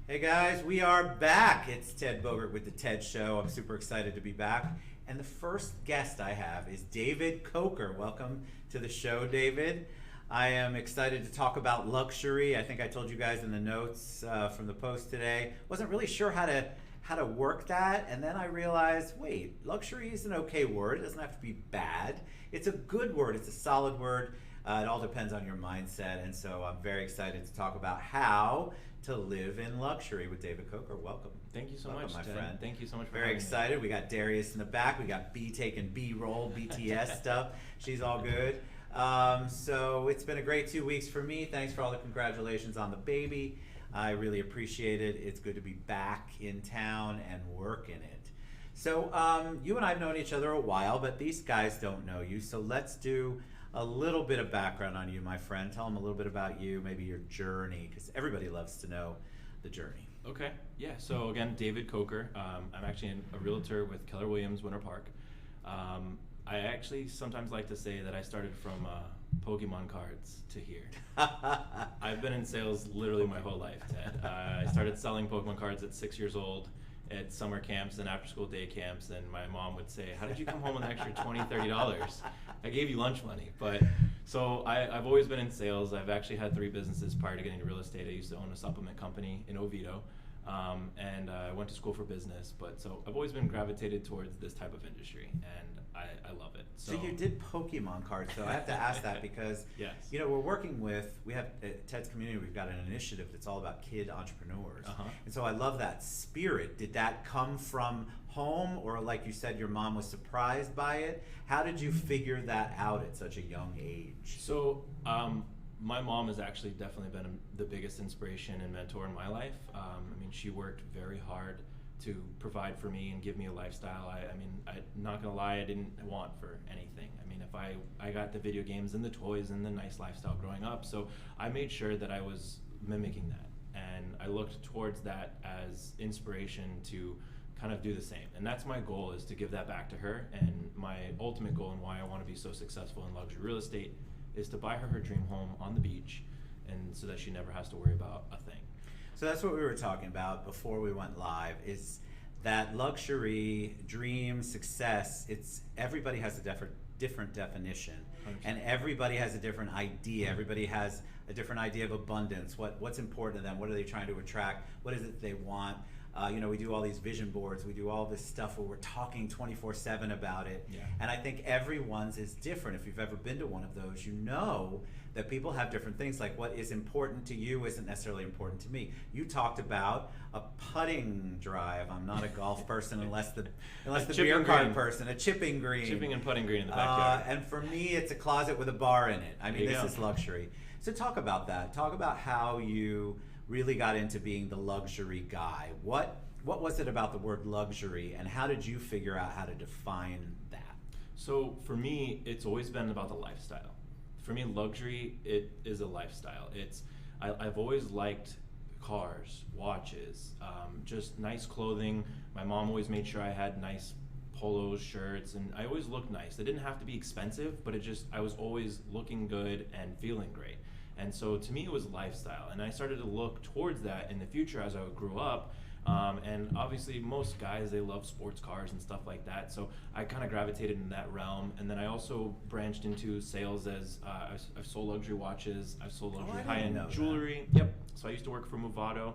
Hey guys, we are back. It's Ted Bogert with the TED Show. I'm super excited to be back. And the first guest I have is David Coker. Welcome to the show, David. I am excited to talk about luxury. I think I told you guys in the notes from the post today. Wasn't really sure how to work that, and then I realized, wait, luxury is an okay word. It doesn't have to be bad. It's a good word. It's a solid word. It all depends on your mindset, and so I'm very excited to talk about how to live in luxury with David Coker. Welcome. Thank you so Welcome, much, my Ted. friend. Thank you so much for Very having excited. me. We got Darius in the back. We got B taking B-roll, BTS stuff. She's all good. So it's been a great 2 weeks for me. Thanks for all the congratulations on the baby. I really appreciate it. It's good to be back in town and working it. So you and I have known each other a while, but these guys don't know you. So let's do a little bit of background on you, my friend. Tell them a little bit about you, maybe your journey, because everybody loves to know the journey. Okay, yeah, so again, David Coker. I'm actually a realtor with Keller Williams, Winter Park. I actually sometimes like to say that I started from Pokemon cards to here. I've been in sales literally my whole life, Ted. I started selling Pokemon cards at 6 years old at summer camps and after school day camps, and my mom would say, how did you come home with an extra $20, $30? I gave you lunch money. But so I've always been in sales. I've actually had 3 businesses prior to getting into real estate. I used to own a supplement company in Oviedo, and I went to school for business. But so I've always been gravitated towards this type of industry, and I love it. So you did Pokemon cards, so I have to ask that because yes. you know, we have at Ted's Community, we've got an initiative that's all about kid entrepreneurs. And so I love that spirit. Did that come from home, or like you said, your mom was surprised by it? How did you figure that out at such a young age? So my mom has actually definitely been the biggest inspiration and mentor in my life. I mean, she worked very hard to provide for me and give me a lifestyle. I'm not gonna lie, I didn't want for anything. I mean, if I got the video games and the toys and the nice lifestyle growing up, so I made sure that I was mimicking that, and I looked towards that as inspiration to kind of do the same. And that's my goal, is to give that back to her. And my ultimate goal and why I want to be so successful in luxury real estate is to buy her dream home on the beach, and so that she never has to worry about a thing. So that's what we were talking about before we went live, is that luxury, dream, success, everybody has a different definition. 100%. And everybody has a different idea. Everybody has a different idea of abundance. What's important to them? What are they trying to attract? What is it they want? We do all these vision boards. We do all this stuff where we're talking 24/7 about it. Yeah. And I think everyone's is different. If you've ever been to one of those, you know that people have different things. Like what is important to you isn't necessarily important to me. You talked about a putting drive. I'm not a golf person unless the beer card person. A chipping green. Chipping and putting green in the backyard. And for me, it's a closet with a bar in it. I mean, this is luxury. So talk about that. Talk about how you really got into being the luxury guy. What was it about the word luxury, and how did you figure out how to define that? So for me, it's always been about the lifestyle. For me, luxury, it is a lifestyle. I've always liked cars, watches, just nice clothing. My mom always made sure I had nice polos, shirts, and I always looked nice. They didn't have to be expensive, but I was always looking good and feeling great. And so to me, it was lifestyle. And I started to look towards that in the future as I grew up. And obviously most guys, they love sports cars and stuff like that. So I kind of gravitated in that realm. And then I also branched into sales as I've sold luxury watches. I've sold luxury high-end jewelry. Yep. So I used to work for Movado.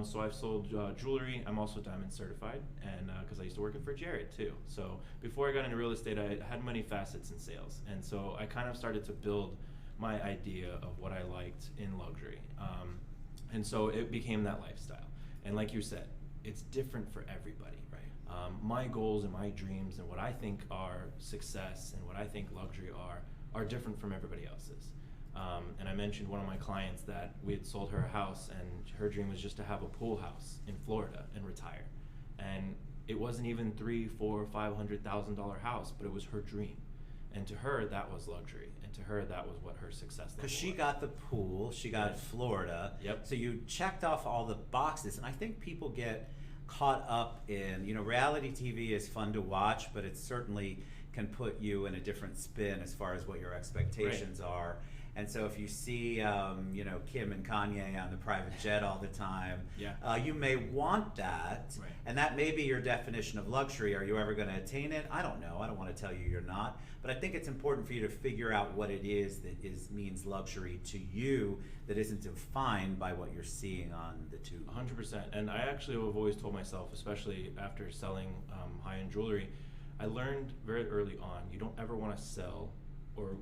So I've sold jewelry. I'm also diamond certified, and because I used to work for Jared too. So before I got into real estate, I had many facets in sales. And so I kind of started to build my idea of what I liked in luxury. And so it became that lifestyle. And like you said, it's different for everybody. Right. My goals and my dreams and what I think are success and what I think luxury are different from everybody else's. And I mentioned one of my clients that we had sold her a house, and her dream was just to have a pool house in Florida and retire. And it wasn't even $300,000, $400,000, $500,000 house, but it was her dream. And to her, that was luxury. And to her, that was what her success level was. Because she got the pool, she got Florida. Yep. So you checked off all the boxes. And I think people get caught up in, reality TV is fun to watch, but it certainly can put you in a different spin as far as what your expectations are. And so if you see, Kim and Kanye on the private jet all the time, you may want that, Right. and that may be your definition of luxury. Are you ever going to attain it? I don't know. I don't want to tell you you're not. But I think it's important for you to figure out what it is that means luxury to you, that isn't defined by what you're seeing on the tube. 100%. And I actually have always told myself, especially after selling high-end jewelry, I learned very early on, you don't ever want to sell or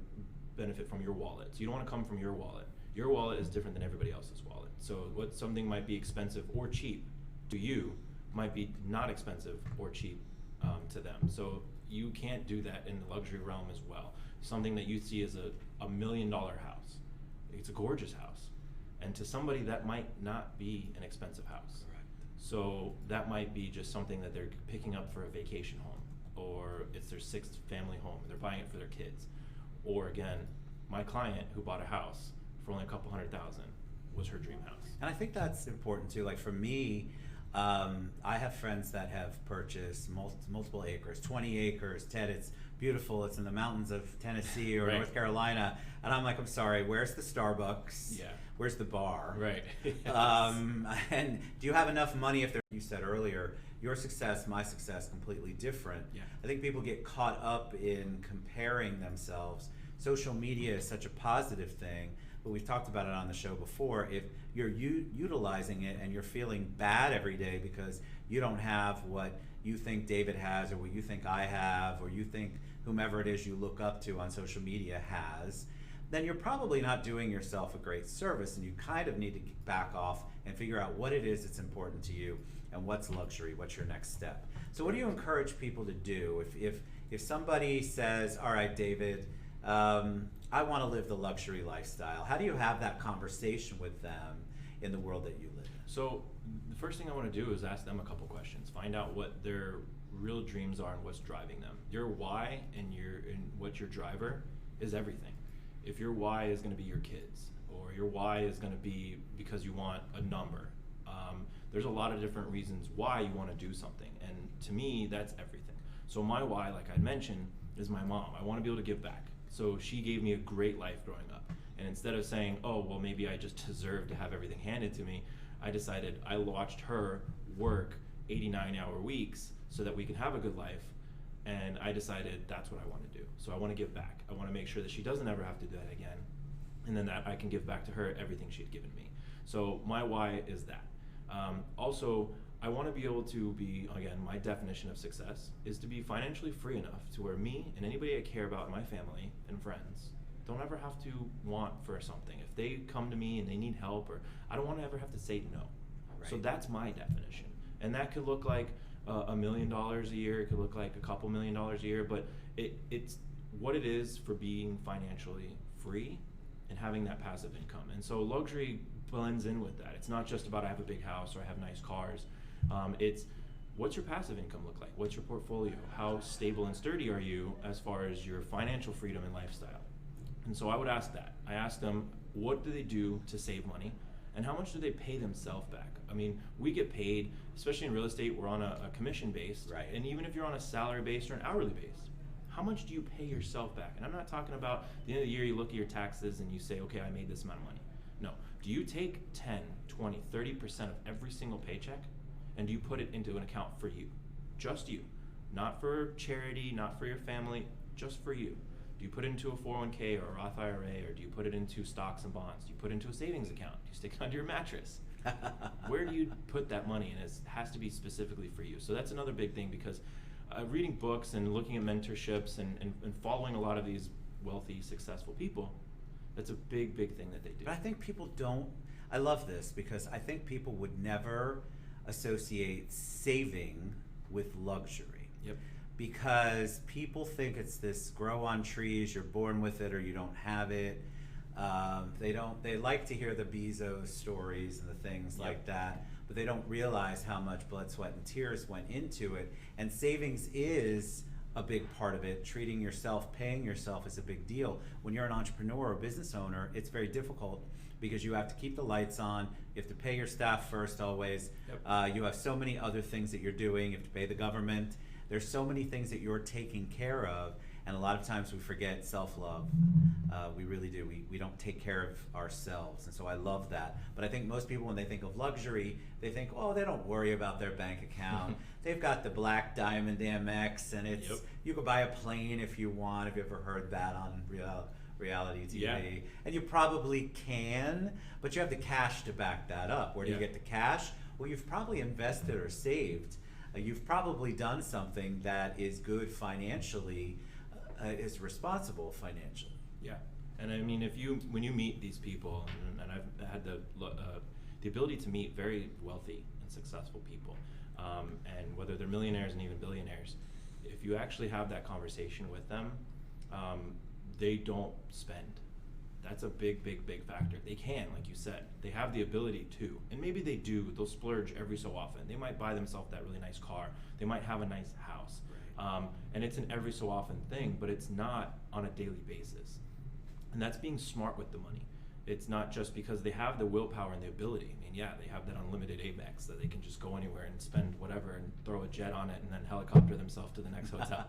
benefit from your wallet. So you don't want to come from your wallet. Your wallet is different than everybody else's wallet. So what something might be expensive or cheap to you might be not expensive or cheap to them. So you can't do that in the luxury realm as well. Something that you see as a $1 million house, it's a gorgeous house. And to somebody that might not be an expensive house. Correct. So that might be just something that they're picking up for a vacation home, or it's their 6th family home, they're buying it for their kids. Or again, my client who bought a house for only a couple $100,000 was her dream house. And I think that's important too. Like for me, I have friends that have purchased multiple acres, 20 acres. Ted, it's beautiful. It's in the mountains of Tennessee or Right. North Carolina. And I'm like, I'm sorry, where's the Starbucks? Yeah. Where's the bar? Right. Yes. And do you have enough money if you said earlier, your success, my success, completely different. Yeah. I think people get caught up in comparing themselves. Social media is such a positive thing, but we've talked about it on the show before. If you're utilizing it and you're feeling bad every day because you don't have what you think David has, or what you think I have, or you think whomever it is you look up to on social media has, then you're probably not doing yourself a great service, and you kind of need to back off and figure out what it is that's important to you and what's luxury, what's your next step. So what do you encourage people to do if somebody says, all right, David, I want to live the luxury lifestyle? How do you have that conversation with them in the world that you live in? So the first thing I want to do is ask them a couple questions. Find out what their real dreams are and what's driving them. Your why and what your driver is everything. If your why is going to be your kids, or your why is going to be because you want a number, there's a lot of different reasons why you want to do something. And to me, that's everything. So my why, like I mentioned, is my mom. I want to be able to give back. So she gave me a great life growing up. And instead of saying, oh, well, maybe I just deserve to have everything handed to me, I watched her work 89-hour weeks so that we can have a good life. And I decided that's what I want to do. So I want to give back. I want to make sure that she doesn't ever have to do that again. And then that I can give back to her everything she had given me. So my why is that. Also, I want to be able to be, again, my definition of success is to be financially free enough to where me and anybody I care about in my family and friends don't ever have to want for something. If they come to me and they need help, or I don't want to ever have to say no. Right. So that's my definition. And that could look like $1 million a year. It could look like a couple $1 million a year, but it's what it is for being financially free and having that passive income. And so luxury blends in with that. It's not just about I have a big house or I have nice cars. It's what's your passive income look like? What's your portfolio? How stable and sturdy are you as far as your financial freedom and lifestyle? And so I would ask that. I ask them, what do they do to save money? And how much do they pay themselves back? I mean, we get paid, especially in real estate, we're on a commission based. Right. And even if you're on a salary based or an hourly based, how much do you pay yourself back? And I'm not talking about at the end of the year you look at your taxes and you say, okay, I made this amount of money. No. Do you take 10, 20, 30% of every single paycheck and do you put it into an account for you? Just you. Not for charity, not for your family, just for you. Do you put it into a 401k or a Roth IRA, or do you put it into stocks and bonds? Do you put it into a savings account? Do you stick it under your mattress? Where do you put that money? And it has to be specifically for you. So that's another big thing, because reading books and looking at mentorships and following a lot of these wealthy, successful people, that's a big, big thing that they do. But I think people don't, I love this, because I think people would never associate saving with luxury. Yep. Because people think it's this grow on trees, you're born with it or you don't have it. They like to hear the Bezos stories and the things like that, but they don't realize how much blood, sweat, and tears went into it. And savings is a big part of it. Treating yourself, paying yourself is a big deal. When you're an entrepreneur or business owner, it's very difficult because you have to keep the lights on, you have to pay your staff first always. Yep. You have so many other things that you're doing, you have to pay the government. There's so many things that you're taking care of, And a lot of times we forget self-love. We really do. We don't take care of ourselves. And so I love that. But I think most people, when they think of luxury, they think, oh, they don't worry about their bank account. They've got the black diamond Amex, and it's you could buy a plane if you want. Have you ever heard that on reality TV? Yeah. And you probably can, but you have the cash to back that up. Where do you get the cash? Well, you've probably invested or saved. You've probably done something that is good financially, is responsible financially. Yeah, and I mean, when you meet these people, and I've had the ability to meet very wealthy and successful people, and whether they're millionaires and even billionaires, if you actually have that conversation with them, they don't spend. That's a big factor. They can, like you said, they have the ability to, and maybe they do. They'll splurge every so often. They might buy themselves that really nice car. They might have a nice house, and it's an every so often thing, but it's not on a daily basis. And that's being smart with the money. It's not just because they have the willpower and the ability. I mean, yeah, they have that unlimited Amex that they can just go anywhere and spend whatever and throw a jet on it and then helicopter themselves to the next hotel.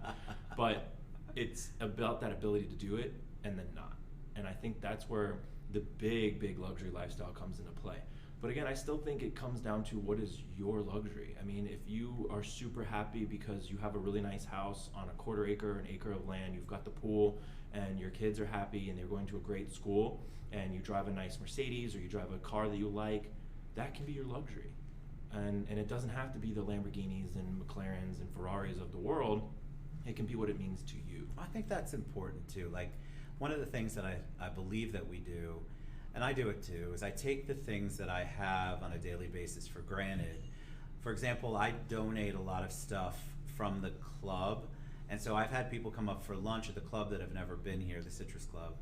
But it's about that ability to do it and then not. And I think that's where the big luxury lifestyle comes into play. But again, I still think it comes down to what is your luxury. I mean, if you are super happy because you have a really nice house on a quarter acre, an acre of land, you've got the pool, and your kids are happy and they're going to a great school, and you drive a nice Mercedes or you drive a car that you like, that can be your luxury. And it doesn't have to be the Lamborghinis and McLarens and Ferraris of the world. It can be what it means to you. I think that's important too. Like, one of the things that I believe that we do, and I do it too, is I take the things that I have on a daily basis for granted. For example, I donate a lot of stuff from the club, and so I've had people come up for lunch at the club that have never been here, the Citrus Club.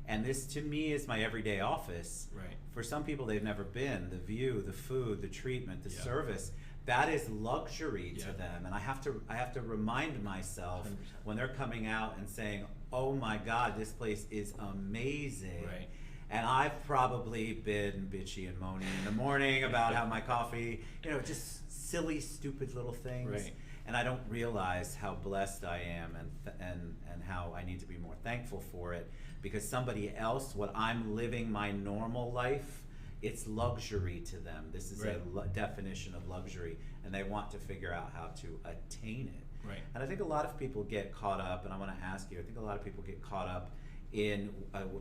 And this, to me, is my everyday office. Right. For some people, they've never been. The view, the food, the treatment, the service, that is luxury to them. And I have to remind myself 100%. When they're coming out and saying, oh my God, this place is amazing. Right. And I've probably been bitchy and moaning in the morning about how my coffee, just silly, stupid little things. Right. And I don't realize how blessed I am and how I need to be more thankful for it, because somebody else, what I'm living my normal life, it's luxury to them. This is a definition of luxury, and they want to figure out how to attain it. Right. And I think a lot of people get caught up, and I want to ask you, I think a lot of people get caught up in,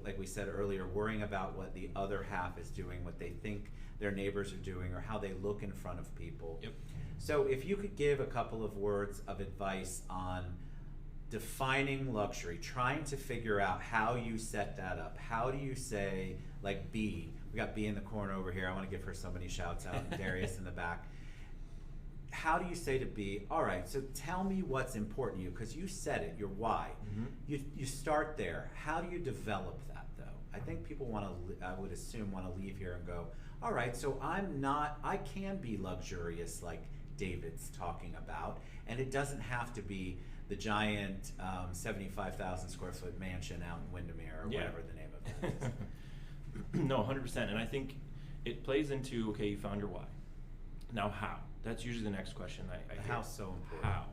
like we said earlier, worrying about what the other half is doing, what they think their neighbors are doing, or how they look in front of people. Yep. So if you could give a couple of words of advice on defining luxury, trying to figure out how you set that up. How do you say, like B, we got B in the corner over here, I want to give her so many shouts out, and Darius in the back. How do you say to B, all right, so tell me what's important to you, because you said it, your why. Mm-hmm. You start there. How do you develop that, though? I think people want to, I would assume, want to leave here and go, all right, so I can be luxurious like David's talking about, and it doesn't have to be the giant 75,000 square foot mansion out in Windermere or whatever the name of it is. No, 100%. And I think it plays into, okay, you found your why. Now how? That's usually the next question I hear. How's so important.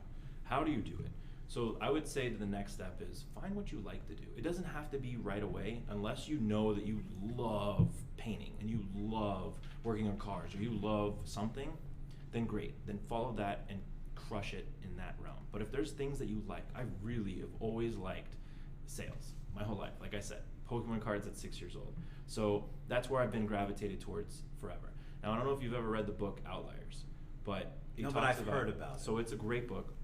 How do you do it? So I would say that the next step is find what you like to do. It doesn't have to be right away, unless you know that you love painting and you love working on cars or you love something, then great. Then follow that and crush it in that realm. But if there's things that you like, I really have always liked sales my whole life. Like I said, Pokemon cards at 6 years old. So that's where I've been gravitated towards forever. Now, I don't know if you've ever read the book Outliers, but I've heard about it. So it's a great book.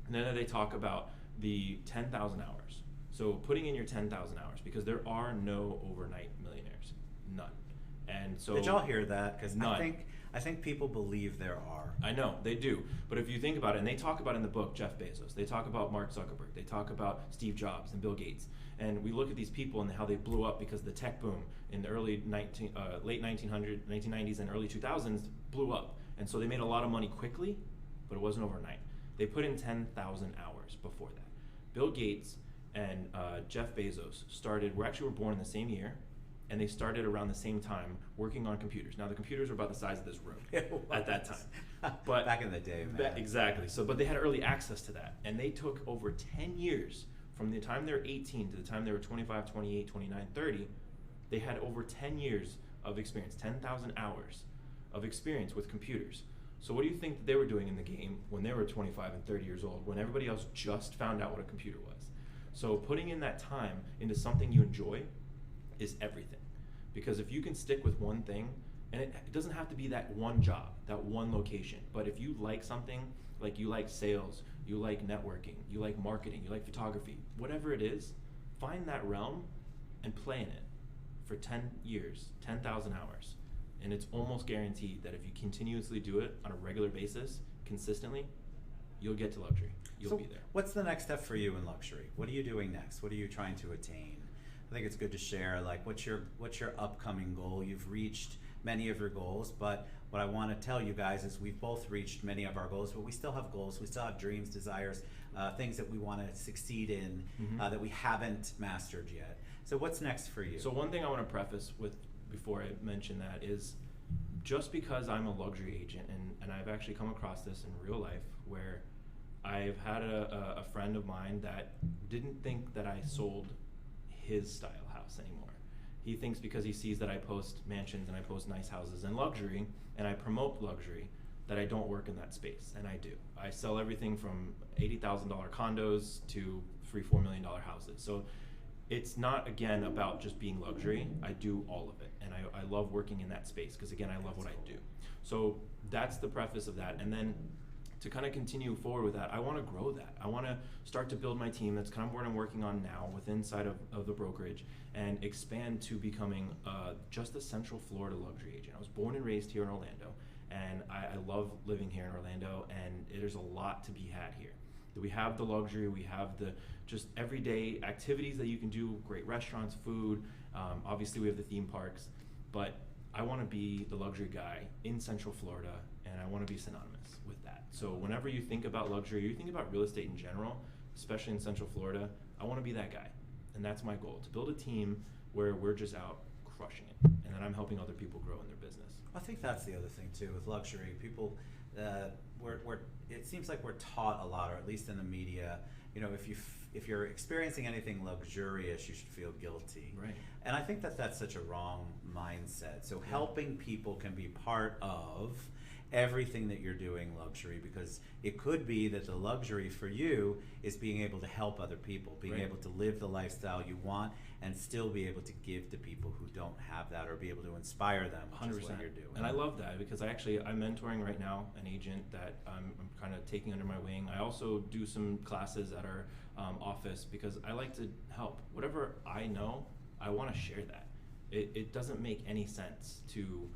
And then they talk about the 10,000 hours. So putting in your 10,000 hours, because there are no overnight millionaires, none. And so did y'all hear that? Because I think people believe there are. I know, they do. But if you think about it, and they talk about in the book Jeff Bezos, they talk about Mark Zuckerberg, they talk about Steve Jobs and Bill Gates. And we look at these people and how they blew up because the tech boom in the late 1990s and early 2000s blew up. And so they made a lot of money quickly, but it wasn't overnight. They put in 10,000 hours before that. Bill Gates and Jeff Bezos were born in the same year, and they started around the same time working on computers. Now the computers were about the size of this room at that time. But back in the day, man. Exactly. So, but they had early access to that, and they took over 10 years from the time they were 18 to the time they were 25, 28, 29, 30, they had over 10 years of experience, 10,000 hours of experience with computers. So what do you think that they were doing in the game when they were 25 and 30 years old, when everybody else just found out what a computer was? So putting in that time into something you enjoy is everything. Because if you can stick with one thing, and it doesn't have to be that one job, that one location, but if you like something, like you like sales, you like networking, you like marketing, you like photography, whatever it is, find that realm and play in it for 10 years, 10,000 hours. And it's almost guaranteed that if you continuously do it on a regular basis, consistently, you'll get to luxury. You'll be there. What's the next step for you in luxury? What are you doing next? What are you trying to attain? I think it's good to share, like, what's your upcoming goal? You've reached many of your goals, but what I want to tell you guys is we've both reached many of our goals, but we still have goals. We still have dreams, desires, things that we want to succeed in, that we haven't mastered yet. So what's next for you? So one thing I want to preface with before I mention that is, just because I'm a luxury agent, and I've actually come across this in real life, where I've had a friend of mine that didn't think that I sold his style house anymore. He thinks because he sees that I post mansions and I post nice houses and luxury, and I promote luxury, that I don't work in that space, and I do. I sell everything from $80,000 condos to $3-4 million houses. So it's not, again, about just being luxury. I do all of it, and I love working in that space because, again, I love what I do. So that's the preface of that. And then to kind of continue forward with that, I want to grow that. I want to start to build my team. That's kind of what I'm working on now within inside of the brokerage, and expand to becoming just a Central Florida luxury agent. I was born and raised here in Orlando, and I love living here in Orlando, and there's a lot to be had here. We have the luxury, we have the just everyday activities that you can do, great restaurants, food, obviously we have the theme parks, but I want to be the luxury guy in Central Florida, and I want to be synonymous with that. So whenever you think about luxury, you think about real estate in general, especially in Central Florida, I want to be that guy. And that's my goal, to build a team where we're just out crushing it, and then I'm helping other people grow in their business. I think that's the other thing too with luxury. People, it seems like we're taught a lot, or at least in the media, if you're experiencing anything luxurious, you should feel guilty. Right. And I think that that's such a wrong mindset. So helping people can be part of everything that you're doing luxury, because it could be that the luxury for you is being able to help other people, being able to live the lifestyle you want and still be able to give to people who don't have that, or be able to inspire them, which 100%. is what you're doing. And I love that, because I'm mentoring right now an agent that I'm kind of taking under my wing. I also do some classes at our office, because I like to help. Whatever I know, I want to share that. It doesn't make any sense to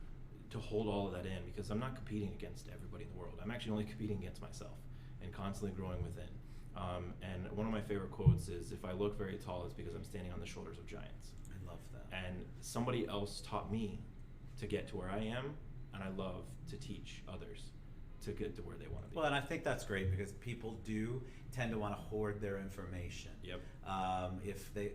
hold all of that in, because I'm not competing against everybody in the world. I'm actually only competing against myself and constantly growing within. And one of my favorite quotes is, if I look very tall, it's because I'm standing on the shoulders of giants. I love that. And somebody else taught me to get to where I am, and I love to teach others to get to where they want to be. Well, and I think that's great, because people do tend to want to hoard their information. Yep.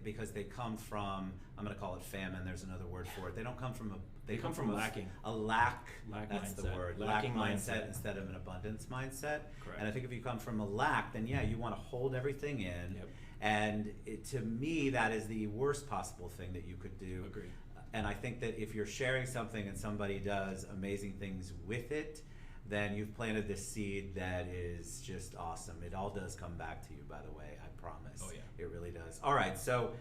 Because they come from, I'm going to call it famine. There's another word for it. They don't come from They come from lacking. A lack. mindset. That's the word. Lacking lack mindset instead of an abundance mindset. Correct. And I think if you come from a lack, then you want to hold everything in. Yep. And to me, that is the worst possible thing that you could do. Agreed. And I think that if you're sharing something and somebody does amazing things with it, then you've planted this seed that is just awesome. It all does come back to you, by the way, I promise. Oh, yeah. It really does. All right, so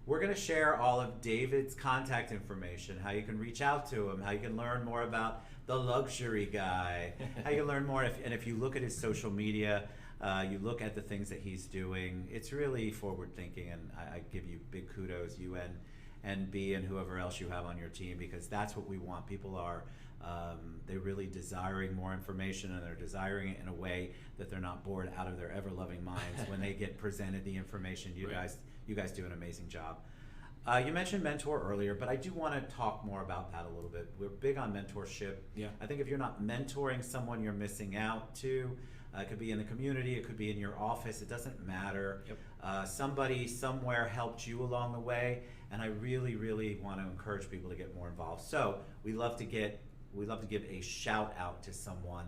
we're going to share all of David's contact information, how you can reach out to him, how you can learn more about the luxury guy, how you can learn more. And if you look at his social media, you look at the things that he's doing, it's really forward thinking, and I give you big kudos, you and B and whoever else you have on your team, because that's what we want. People are they're really desiring more information, and they're desiring it in a way that they're not bored out of their ever-loving minds when they get presented the information. You guys do an amazing job. You mentioned mentor earlier, but I do want to talk more about that a little bit. We're big on mentorship. Yeah. I think if you're not mentoring someone, you're missing out too. It could be in the community, it could be in your office, it doesn't matter. Yep. Somebody somewhere helped you along the way, and I really, really want to encourage people to get more involved. So we love to give a shout out to someone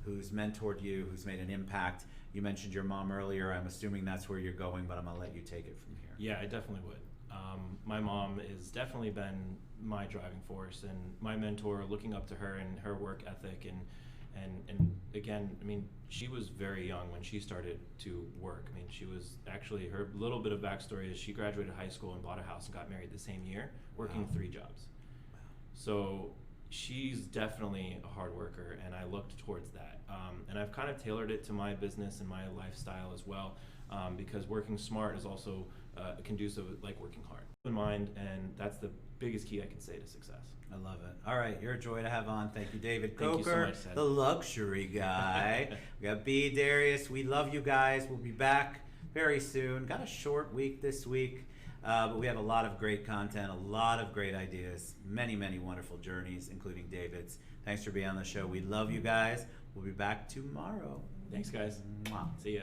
who's mentored you, who's made an impact. You mentioned your mom earlier. I'm assuming that's where you're going, but I'm going to let you take it from here. Yeah, I definitely would. My mom has definitely been my driving force and my mentor, looking up to her and her work ethic. And again, I mean, she was very young when she started to work. I mean, she was actually, her little bit of backstory is she graduated high school and bought a house and got married the same year, working 3 jobs. So she's definitely a hard worker, and I looked towards that. And I've kind of tailored it to my business and my lifestyle as well, because working smart is also conducive like working hard. In mind, and that's the biggest key I can say to success. I love it. All right, you're a joy to have on. Thank you, David Thank you so Coker, much, Ted. the luxury guy. We got B. Darius. We love you guys. We'll be back very soon. Got a short week this week, but we have a lot of great content, a lot of great ideas, many, many wonderful journeys, including David's. Thanks for being on the show. We love you guys. We'll be back tomorrow. Thanks, guys. Mwah. See ya.